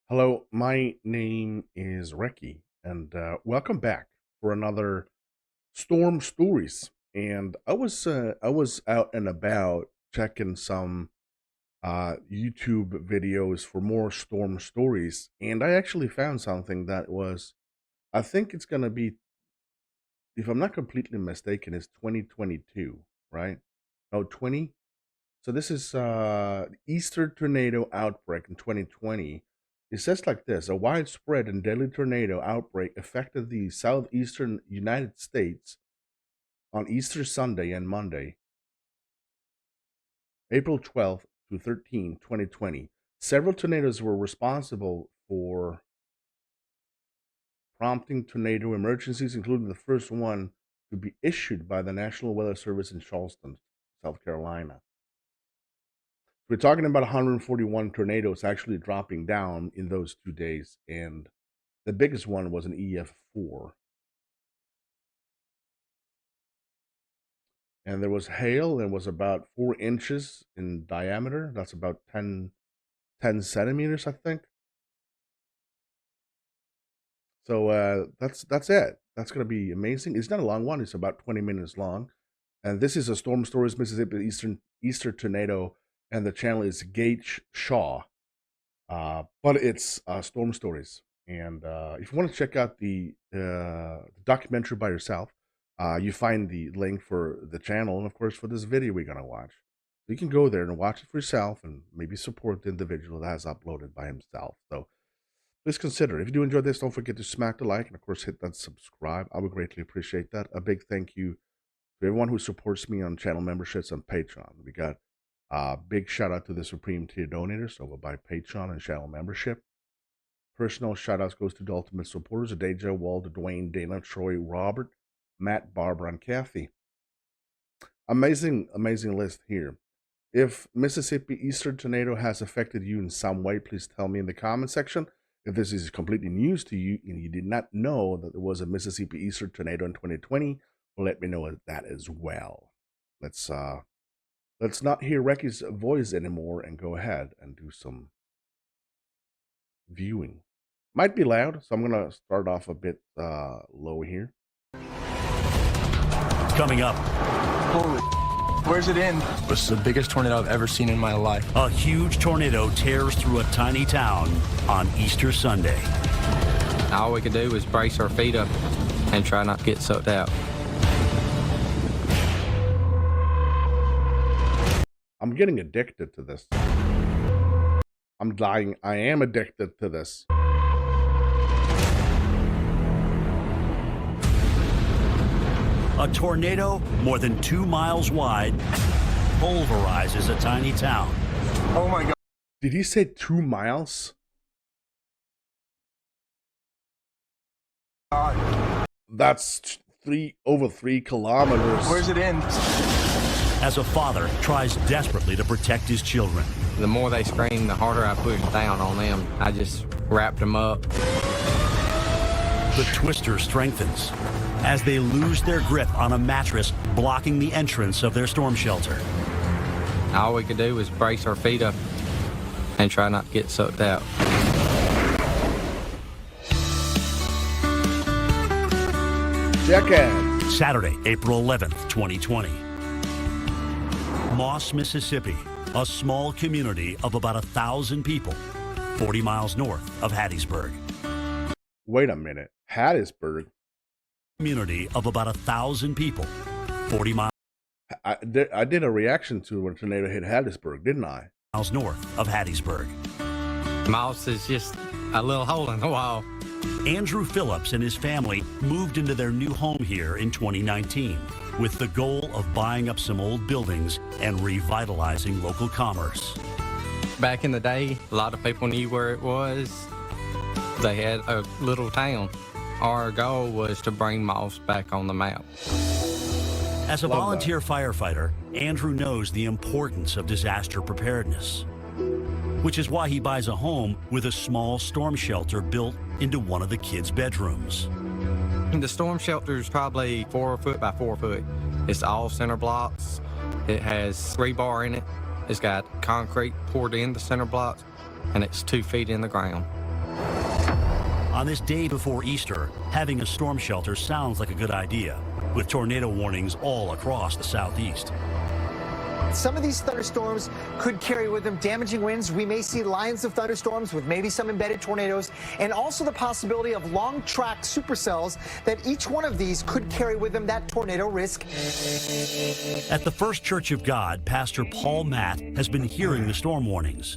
Hello, my name is Recky, and welcome back for another Storm Stories. And I was out and about checking some YouTube videos for more storm stories, and I actually found something that was, I think it's gonna be, if I'm not completely mistaken, it's 2022, right? No, 20. So this is Easter tornado outbreak in 2020. It says like this: a widespread and deadly tornado outbreak affected the southeastern United States on Easter Sunday and Monday, April 12th to 13, 2020. Several tornadoes were responsible for prompting tornado emergencies, including the first one to be issued by the National Weather Service in Charleston, South Carolina. We're talking about 141 tornadoes actually dropping down in those 2 days, and the biggest one was an EF4. And there was hail and was about 4 inches in diameter. That's about 10 centimeters, I think. So that's it. That's gonna be amazing. It's not a long one. It's about 20 minutes long. And this is a Storm Stories Mississippi Easter tornado, and the channel is Gage Shaw. But it's Storm Stories. And if you want to check out the documentary by yourself, you find the link for the channel and, of course, for this video we're going to watch. So you can go there and watch it for yourself and maybe support the individual that has uploaded by himself. So please consider. If you do enjoy this, don't forget to smack the like and, of course, hit that subscribe. I would greatly appreciate that. A big thank you to everyone who supports me on channel memberships on Patreon. We got big shout out to the Supreme Tier donators over by Patreon and channel membership. Personal shout outs goes to the ultimate supporters: Deja, Walter, Dwayne, Dana, Troy, Robert, Matt, Barbara, and Kathy. Amazing list here. If Mississippi Easter tornado has affected you in some way, please tell me in the comment section. If this is completely news to you and you did not know that there was a Mississippi Easter tornado in 2020, well, let me know that as well. Let's not hear Recky's voice anymore and go ahead and do some viewing. Might be loud, so I'm gonna start off a bit low here. Coming up, Holy, where's it end? This is the biggest tornado I've ever seen in my life. a huge tornado tears through a tiny town on Easter Sunday. All we could do was brace our feet up and try not to get sucked out. I'm getting addicted to this. I'm dying. I am addicted to this. A tornado more than 2 miles wide pulverizes a tiny town. Oh my Did he say 2 miles? God. That's over 3 kilometers. Where's it end? As a father tries desperately to protect his children. The more they screamed, the harder I pushed down on them. I just wrapped them up. The twister strengthens as they lose their grip on a mattress blocking the entrance of their storm shelter. All we could do was brace our feet up and try not to get sucked out. Jackass. Saturday, April 11th, 2020. Moss, Mississippi, a small community of about 1,000 people, 40 miles north of Hattiesburg. Wait a minute. Hattiesburg. Community of about 1,000 people, 40 I did a reaction to when a tornado hit Hattiesburg, didn't I? miles north of Hattiesburg. Moss is just a little hole in the wall. Andrew Phillips and his family moved into their new home here in 2019 with the goal of buying up some old buildings and revitalizing local commerce. Back in the day, a lot of people knew where it was. They had a little town. Our goal was to bring Moss back on the map. As a Love volunteer firefighter, Andrew knows the importance of disaster preparedness, which is why he buys a home with a small storm shelter built into one of the kids' bedrooms. The storm shelter is probably 4 foot by 4 foot. It's all center blocks. It has rebar in it. It's got concrete poured in the center blocks, and it's 2 feet in the ground. On this day before Easter, having a storm shelter sounds like a good idea, with tornado warnings all across the southeast. Some of these thunderstorms could carry with them damaging winds. We may see lines of thunderstorms with maybe some embedded tornadoes, and also the possibility of long track supercells that each one of these could carry with them that tornado risk. At the First Church of God, Pastor Paul Matt has been hearing the storm warnings.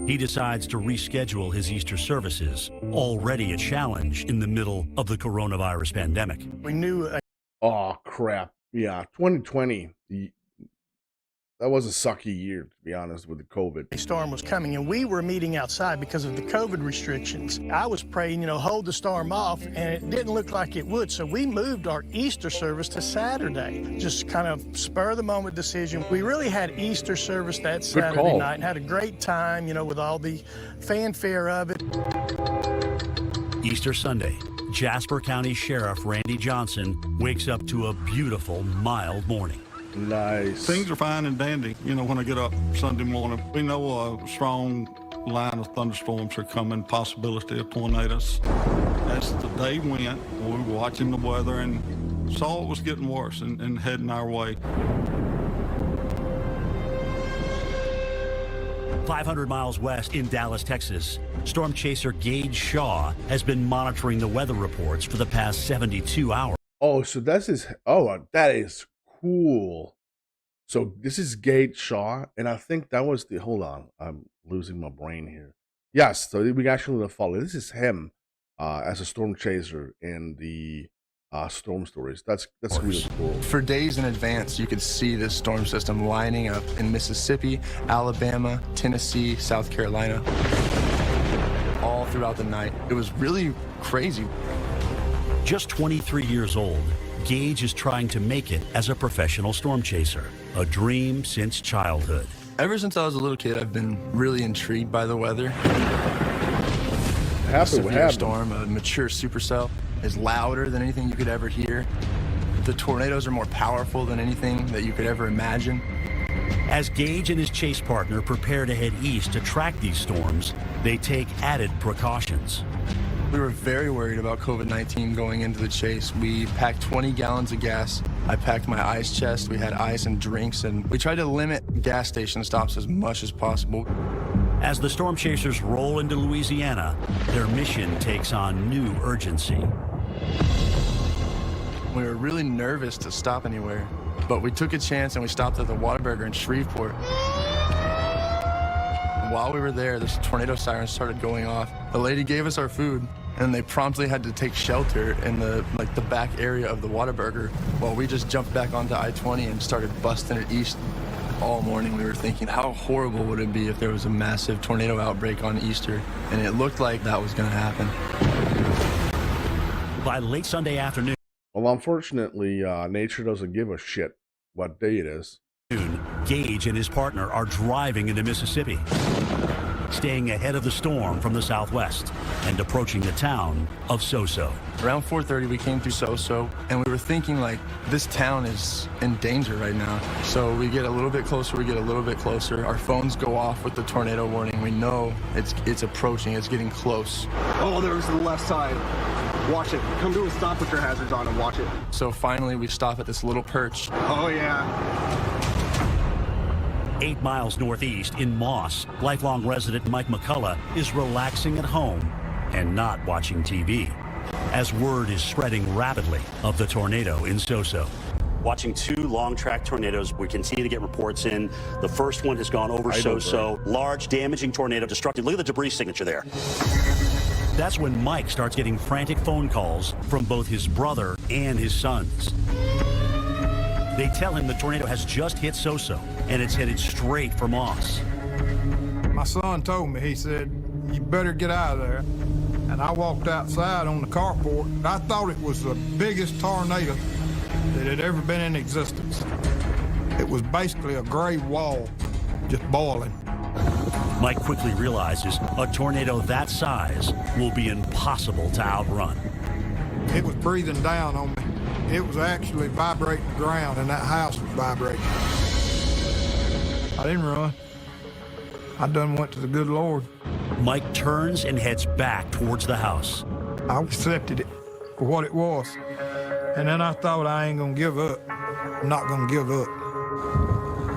He decides to reschedule his Easter services, already a challenge in the middle of the coronavirus pandemic. We knew. Oh, crap. Yeah, 2020. That was a sucky year, to be honest, with the COVID. A storm was coming, and we were meeting outside because of the COVID restrictions. I was praying, hold the storm off, and it didn't look like it would. So we moved our Easter service to Saturday. Just kind of spur of the moment decision. We really had Easter service that Saturday night and had a great time, with all the fanfare of it. Easter Sunday, Jasper County Sheriff Randy Johnson wakes up to a beautiful, mild morning. Nice. Things are fine and dandy, when I get up Sunday morning. We know a strong line of thunderstorms are coming, possibility of tornadoes. As the day went, we were watching the weather and saw it was getting worse and heading our way. 500 miles west in Dallas, Texas, storm chaser Gage Shaw has been monitoring the weather reports for the past 72 hours. Oh, so that is cool. So this is Gage Shaw, and I think that was hold on, I'm losing my brain here. Yes, so we actually follow. This is him as a storm chaser in the storm stories. That's really cool. For days in advance, you could see this storm system lining up in Mississippi, Alabama, Tennessee, South Carolina, all throughout the night. It was really crazy. Just 23 years old, Gage is trying to make it as a professional storm chaser, a dream since childhood. Ever since I was a little kid, I've been really intrigued by the weather. A severe storm, a mature supercell, is louder than anything you could ever hear. The tornadoes are more powerful than anything that you could ever imagine. As Gage and his chase partner prepare to head east to track these storms, they take added precautions. We were very worried about COVID-19 going into the chase. We packed 20 gallons of gas. I packed my ice chest. We had ice and drinks, and we tried to limit gas station stops as much as possible. As the storm chasers roll into Louisiana, their mission takes on new urgency. We were really nervous to stop anywhere, but we took a chance and we stopped at the Whataburger in Shreveport. While we were there, this tornado siren started going off. The lady gave us our food, and they promptly had to take shelter in the back area of the Whataburger while we just jumped back onto I-20 and started busting it east. All morning we were thinking, how horrible would it be if there was a massive tornado outbreak on Easter? And it looked like that was going to happen. By late Sunday afternoon, well, unfortunately, nature doesn't give a shit what day it is. Gage and his partner are driving into Mississippi, staying ahead of the storm from the southwest and approaching the town of Soso. Around 4:30, we came through Soso, and we were thinking, this town is in danger right now. So we get a little bit closer, Our phones go off with the tornado warning. We know it's approaching, it's getting close. Oh, there's the left side. Watch it. Come to a stop with your hazards on and watch it. So finally, we stop at this little perch. Oh, yeah. 8 miles northeast in Moss, lifelong resident Mike McCullough is relaxing at home and not watching TV, as word is spreading rapidly of the tornado in Soso. Watching 2 long-track tornadoes. We continue to get reports in. The first one has gone over Soso. Large, damaging tornado, destructive. Look at the debris signature there. That's when Mike starts getting frantic phone calls from both his brother and his sons. They tell him the tornado has just hit Soso, and it's headed straight for Moss. My son told me, he said, you better get out of there. And I walked outside on the carport, and I thought it was the biggest tornado that had ever been in existence. It was basically a gray wall, just boiling. Mike quickly realizes a tornado that size will be impossible to outrun. It was breathing down on me. It was actually vibrating the ground, and that house was vibrating. I didn't run. I done went to the good Lord. Mike turns and heads back towards the house. I accepted it for what it was. And then I thought, I ain't gonna give up. I'm not gonna give up.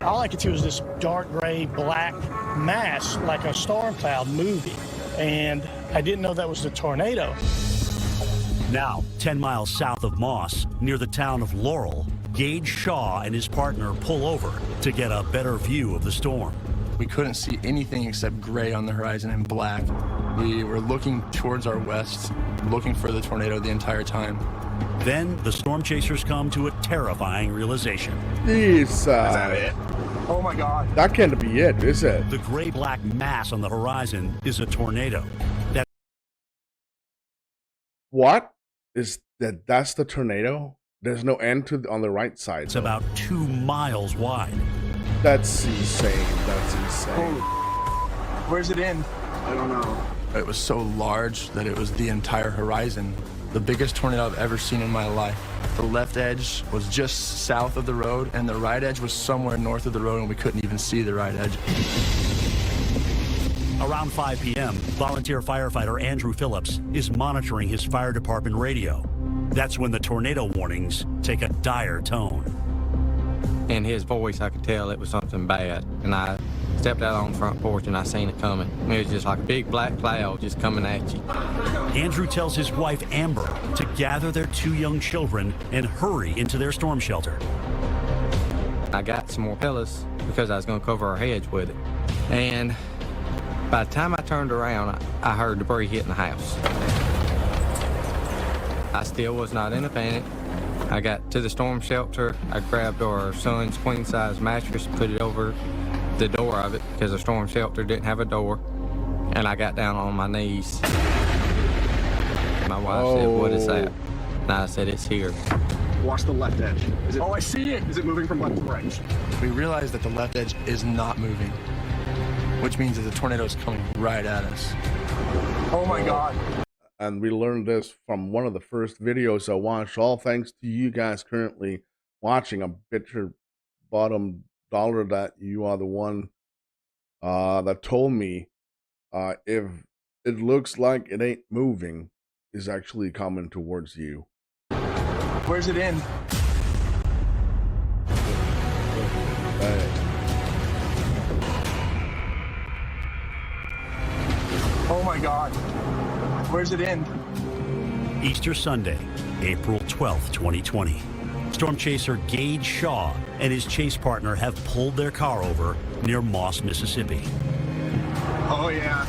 All I could see was this dark gray, black mass, like a storm cloud moving. And I didn't know that was the tornado. Now, 10 miles south of Moss, near the town of Laurel, Gage Shaw and his partner pull over to get a better view of the storm. We couldn't see anything except gray on the horizon and black. We were looking towards our west, looking for the tornado the entire time. Then the storm chasers come to a terrifying realization. Is that it? Oh my God. That can't be it, is it? The gray-black mass on the horizon is a tornado. What? Is that's the tornado? There's no end to on the right side. It's about 2 miles wide. That's insane. That's insane. Where's it in? I don't know. It was so large that it was the entire horizon. The biggest tornado I've ever seen in my life. The left edge was just south of the road, and the right edge was somewhere north of the road, and we couldn't even see the right edge. Around 5 p.m., volunteer firefighter Andrew Phillips is monitoring his fire department radio. That's when the tornado warnings take a dire tone. In his voice, I could tell it was something bad. And I stepped out on the front porch and I seen it coming. It was just like a big black cloud just coming at you. Andrew tells his wife Amber to gather their 2 young children and hurry into their storm shelter. I got some more pillows because I was going to cover our heads with it. And by the time I turned around, I heard debris hitting the house. I still was not in a panic. I got to the storm shelter. I grabbed our son's queen-size mattress, put it over the door of it because the storm shelter didn't have a door. And I got down on my knees. My wife said, "What is that?" And I said, "It's here." Watch the left edge. Is it, oh, I see it. Is it moving from left to right? We realized that the left edge is not moving, which means that the tornado is coming right at us. Oh my God. And we learned this from one of the first videos I watched. All thanks to you guys currently watching. I bet your bottom dollar that you are the one that told me if it looks like it ain't moving, is actually coming towards you. Where's it in? Oh my God. Where's it in? Easter Sunday, April 12th, 2020. Storm chaser Gage Shaw and his chase partner have pulled their car over near Moss, Mississippi. Oh yeah.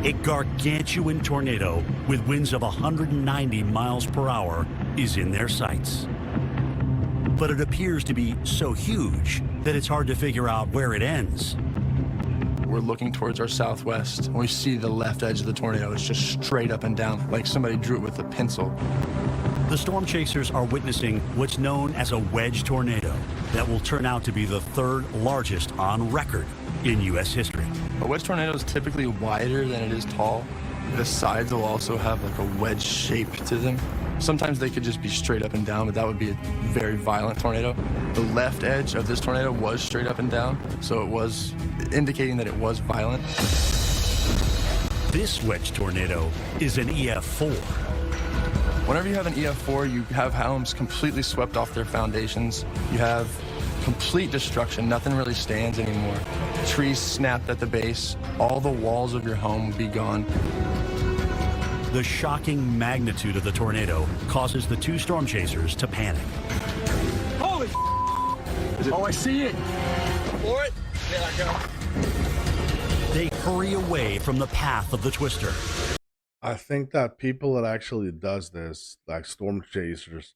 A gargantuan tornado with winds of 190 miles per hour is in their sights. But it appears to be so huge that it's hard to figure out where it ends. We're looking towards our southwest, and we see the left edge of the tornado is just straight up and down, like somebody drew it with a pencil. The storm chasers are witnessing what's known as a wedge tornado that will turn out to be the 3rd largest on record in U.S. history. A wedge tornado is typically wider than it is tall. The sides will also have like a wedge shape to them. Sometimes they could just be straight up and down, but that would be a very violent tornado. The left edge of this tornado was straight up and down, so it was indicating that it was violent. This wedge tornado is an EF4. Whenever you have an EF4, you have homes completely swept off their foundations. You have complete destruction. Nothing really stands anymore. Trees snapped at the base. All the walls of your home will be gone. The shocking magnitude of the tornado causes the 2 storm chasers to panic. Holy Oh, I see it. For it? There I go. They hurry away from the path of the twister. I think that people that actually does this, like storm chasers,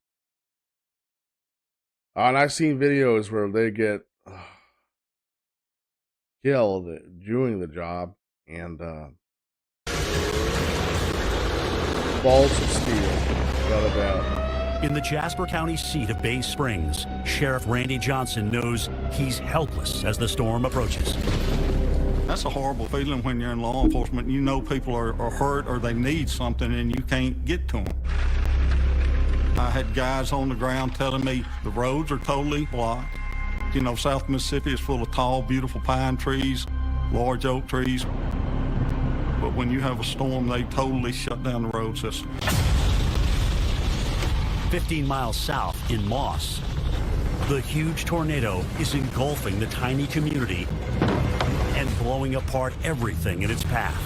and I've seen videos where they get killed doing the job, and balls of steel, without a doubt. In the Jasper County seat of Bay Springs, Sheriff Randy Johnson knows he's helpless as the storm approaches. That's a horrible feeling when you're in law enforcement. You know people are hurt or they need something and you can't get to them. I had guys on the ground telling me the roads are totally blocked. You know, South Mississippi is full of tall, beautiful pine trees, large oak trees. But when you have a storm, they totally shut down the road system. 15 miles south in Moss, the huge tornado is engulfing the tiny community and blowing apart everything in its path.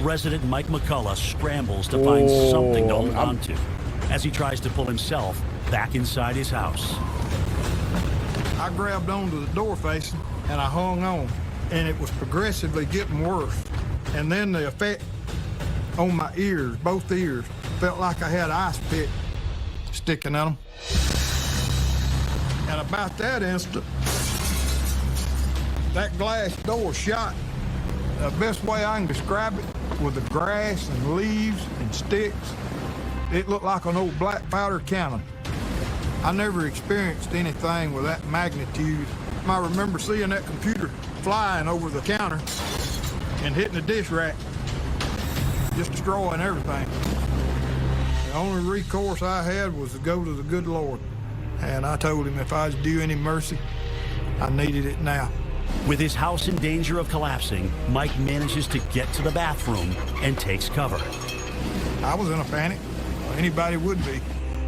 Resident Mike McCullough scrambles to find something to hold on to as he tries to pull himself back inside his house. I grabbed onto the door facing and I hung on, and it was progressively getting worse. And then the effect on my ears, both ears, felt like I had ice pick sticking in them. And about that instant, that glass door shot. The best way I can describe it, with the grass and leaves and sticks, it looked like an old black powder cannon. I never experienced anything with that magnitude. I remember seeing that computer flying over the counter and hitting the dish rack, just destroying everything. The only recourse I had was to go to the good Lord. And I told him if I was due any mercy, I needed it now. With his house in danger of collapsing, Mike manages to get to the bathroom and takes cover. I was in a panic. Anybody would be.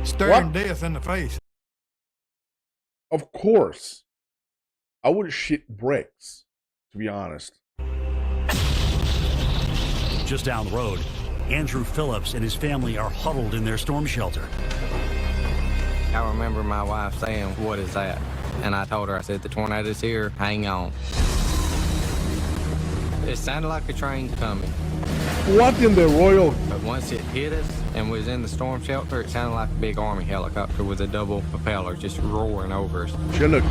Staring death in the face. Of course. I would shit bricks, to be honest. Just down the road, Andrew Phillips and his family are huddled in their storm shelter. I remember my wife saying, "What is that?" And I told her, I said, "The tornado's here, hang on." It sounded like a train coming. What in the royal? But once it hit us and was in the storm shelter, it sounded like a big Army helicopter with a double propeller just roaring over us. Chinook.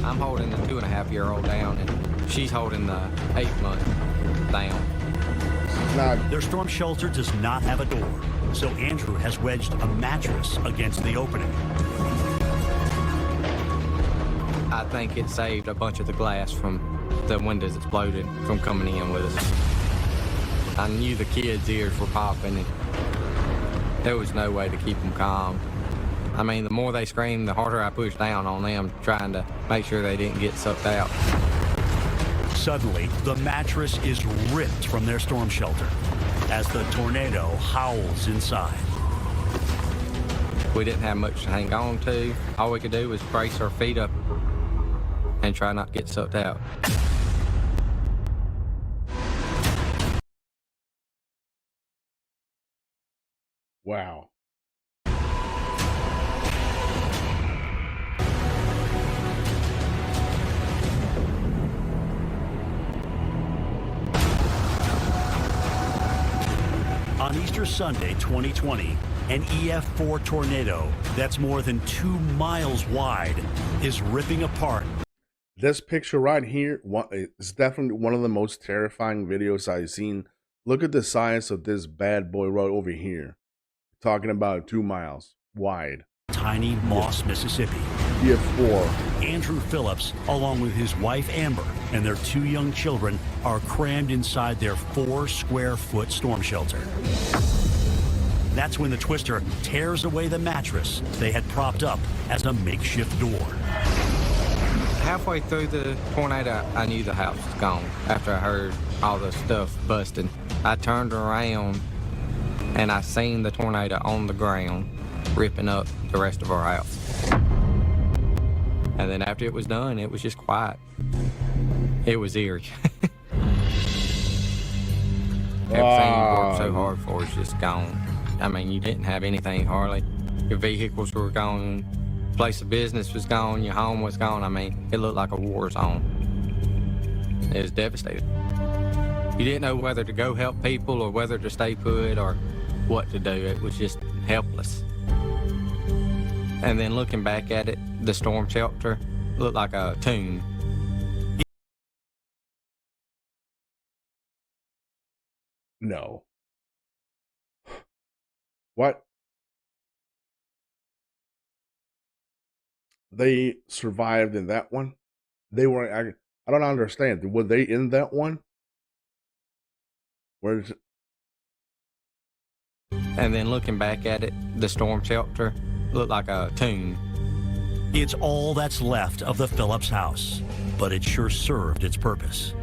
I'm holding the 2.5-year-old down, and she's holding the 8-month down. Their storm shelter does not have a door, so Andrew has wedged a mattress against the opening. I think it saved a bunch of the glass from the windows exploded from coming in with us. I knew the kids' ears were popping, and there was no way to keep them calm. I mean, the more they screamed, the harder I pushed down on them, trying to make sure they didn't get sucked out. Suddenly, the mattress is ripped from their storm shelter as the tornado howls inside. We didn't have much to hang on to. All we could do was brace our feet up and try not to get sucked out. Wow. On Easter Sunday, 2020, an EF4 tornado that's more than 2 miles wide is ripping apart. This picture right here is definitely one of the most terrifying videos I've seen. Look at the size of this bad boy right over here. Talking about 2 miles wide. Tiny Moss, Mississippi. EF4. Andrew Phillips, along with his wife Amber and their 2 young children, are crammed inside their 4-square-foot storm shelter. That's when the twister tears away the mattress they had propped up as a makeshift door. Halfway through the tornado, I knew the house was gone. After I heard all the stuff busting, I turned around and I seen the tornado on the ground, ripping up the rest of our house. And then after it was done, it was just quiet. It was eerie. Everything you worked so hard for is just gone. I mean, you didn't have anything hardly. Your vehicles were gone, place of business was gone, your home was gone. I mean, it looked like a war zone. It was devastating. You didn't know whether to go help people or whether to stay put or what to do. It was just helpless. And then looking back at it, the storm shelter looked like a tomb. No. What? They survived in that one? They were, I don't understand. Were they in that one? Where is it? And then looking back at it, the storm shelter looked like a tomb. It's all that's left of the Phillips house. but it sure served its purpose.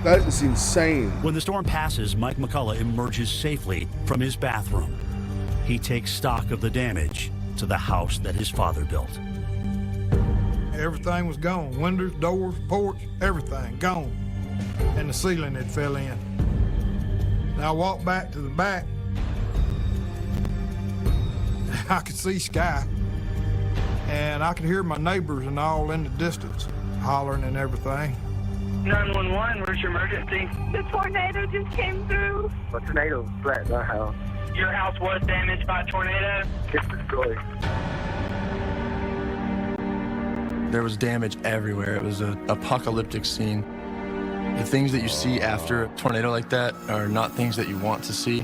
That is insane. When the storm passes, Mike McCullough emerges safely from his bathroom. He takes stock of the damage to the house that his father built. Everything was gone. Windows, doors, porch, everything gone. And the ceiling had fell in. Now I walked back to the back. I could see sky. And I could hear my neighbors and all in the distance hollering and everything. 911, where's your emergency? The tornado just came through. A tornado flattened our house. Your house was damaged by a tornado? It's destroyed. There was damage everywhere. It was an apocalyptic scene. The things that you see after a tornado like that are not things that you want to see.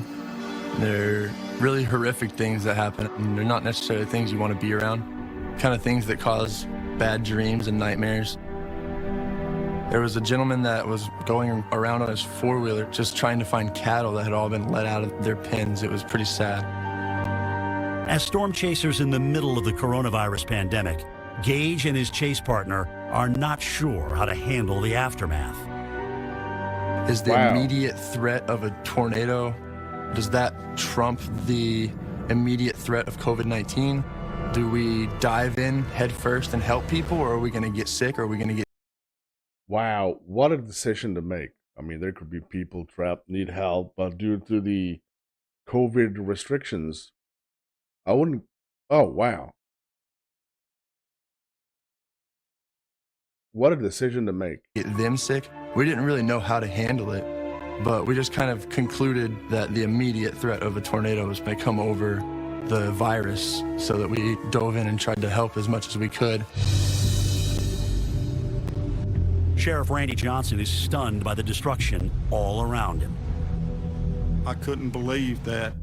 They're really horrific things that happen, and they're not necessarily things you want to be around. Kind of things that cause bad dreams and nightmares. There was a gentleman that was going around on his four-wheeler just trying to find cattle that had all been let out of their pens. It was pretty sad. As storm chasers in the middle of the coronavirus pandemic, Gage and his chase partner are not sure how to handle the aftermath. Is the immediate threat of a tornado, does that trump the immediate threat of COVID-19? Do we dive in head first and help people, or are we going to get sick, or are we going to get... Wow, what a decision to make. I mean, there could be people trapped, need help, but due to the COVID restrictions, I wouldn't... Oh, wow. What a decision to make. Get them sick? We didn't really know how to handle it, but we just kind of concluded that the immediate threat of a tornado was going to come over the virus, so that we dove in and tried to help as much as we could. Sheriff Randy Johnson is stunned by the destruction all around him. I couldn't believe that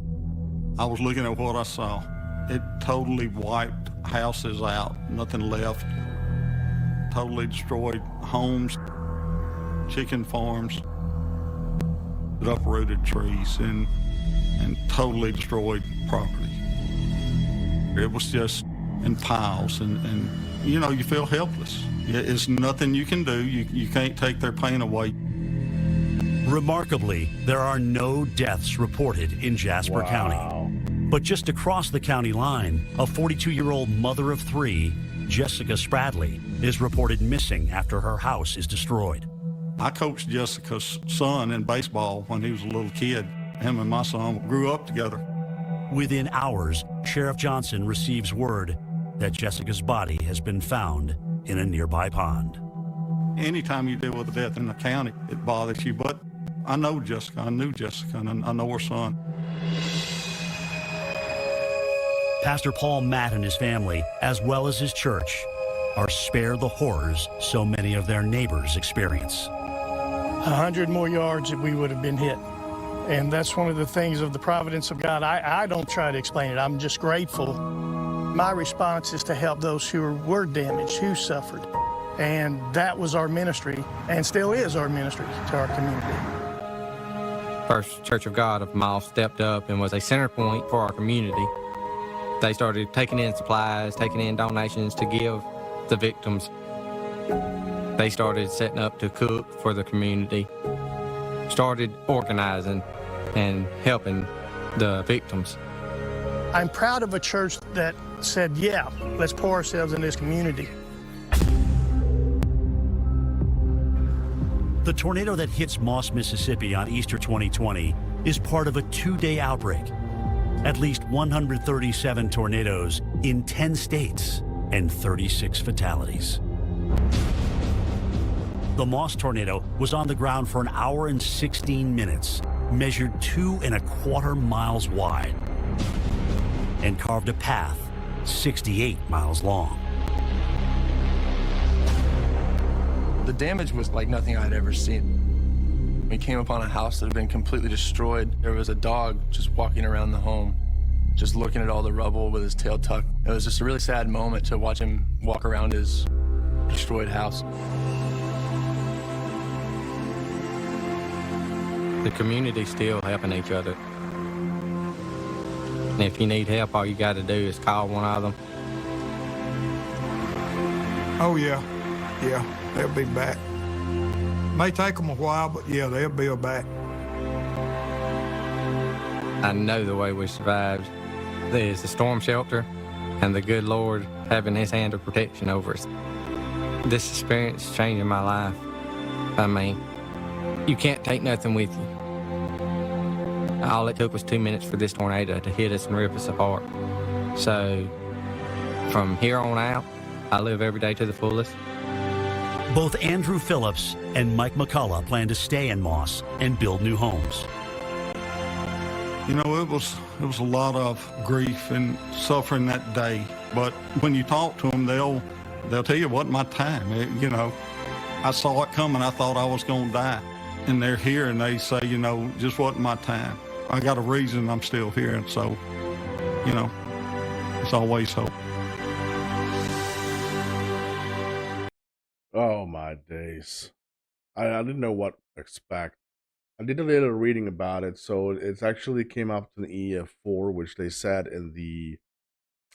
I was looking at what I saw. It totally wiped houses out, nothing left. Totally destroyed homes, chicken farms, uprooted trees, and totally destroyed property. It was just in piles, and you know, you feel helpless. It's nothing you can do. You can't take their pain away. Remarkably, there are no deaths reported in Jasper County. But just across the county line, a 42-year-old mother of three, Jessica Spradley, is reported missing after her house is destroyed. I coached Jessica's son in baseball when he was a little kid. Him and my son grew up together. Within hours, Sheriff Johnson receives word that Jessica's body has been found in a nearby pond. Anytime you deal with a death in the county, it bothers you, but I know Jessica, I knew Jessica, and I know her son. Pastor Paul Matt and his family, as well as his church, are spared the horrors so many of their neighbors experience. 100 more yards that we would have been hit. And that's one of the things of the providence of God. I don't try to explain it. I'm just grateful. My response is to help those who were damaged, who suffered. And that was our ministry, and still is our ministry to our community. First Church of God of Miles stepped up and was a center point for our community. They started taking in supplies, taking in donations to give the victims. They started setting up to cook for the community, started organizing and helping the victims. I'm proud of a church that said, yeah, let's pour ourselves in this community. The tornado that hits Moss, Mississippi on Easter 2020 is part of a two-day outbreak. At least 137 tornadoes in 10 states and 36 fatalities. The Moss tornado was on the ground for an hour and 16 minutes, measured 2¼ miles wide, and carved a path 68 miles long. The damage was like nothing I'd ever seen. We came upon a house that had been completely destroyed. There was a dog just walking around the home, just looking at all the rubble with his tail tucked. It was just a really sad moment to watch him walk around his destroyed house. The community's still helping each other. And if you need help, all you got to do is call one of them. Oh, yeah. Yeah, they'll be back. May take them a while, but yeah, they'll be back. I know the way we survived is the storm shelter and the good Lord having his hand of protection over us. This experience changing my life. I mean, you can't take nothing with you. All it took was 2 minutes for this tornado to hit us and rip us apart. So, from here on out, I live every day to the fullest. Both Andrew Phillips and Mike McCullough plan to stay in Moss and build new homes. You know, it was a lot of grief and suffering that day. But when you talk to them, they'll tell you it wasn't my time. You know, I saw it coming. I thought I was going to die. And they're here and they say, you know, just wasn't my time. I got a reason I'm still here. And so, you know, it's always hope. Oh my days. I didn't know what to expect. I did a little reading about it, so it's actually came up to an EF4, which they said in the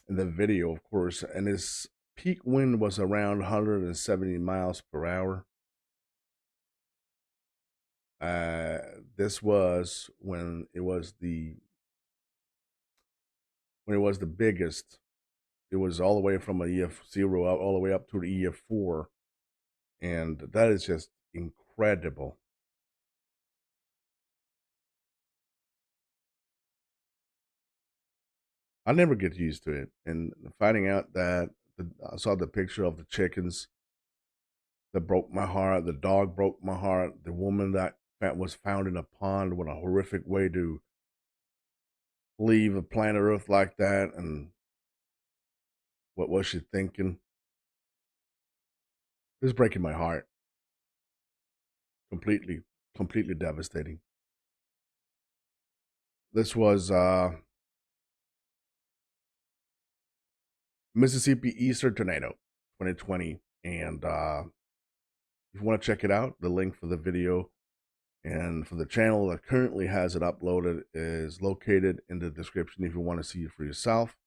video, of course, and its peak wind was around 170 miles per hour. This was when it was the biggest. It was all the way from a EF0 all the way up to the EF4, and that is just incredible. I never get used to it, and finding out that I saw the picture of the chickens that broke my heart. The dog broke my heart. The woman that was found in a pond. What a horrific way to leave a planet Earth like that. And what was she thinking? It's breaking my heart. Completely devastating. This was Mississippi Easter Tornado 2020. And if you want to check it out, the link for the video and for the channel that currently has it uploaded is located in the description if you want to see it for yourself.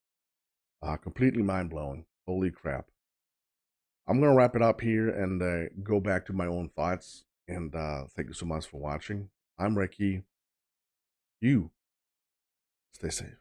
Completely mind-blowing. Holy crap. I'm going to wrap it up here and go back to my own thoughts. And thank you so much for watching. I'm Recky. You stay safe.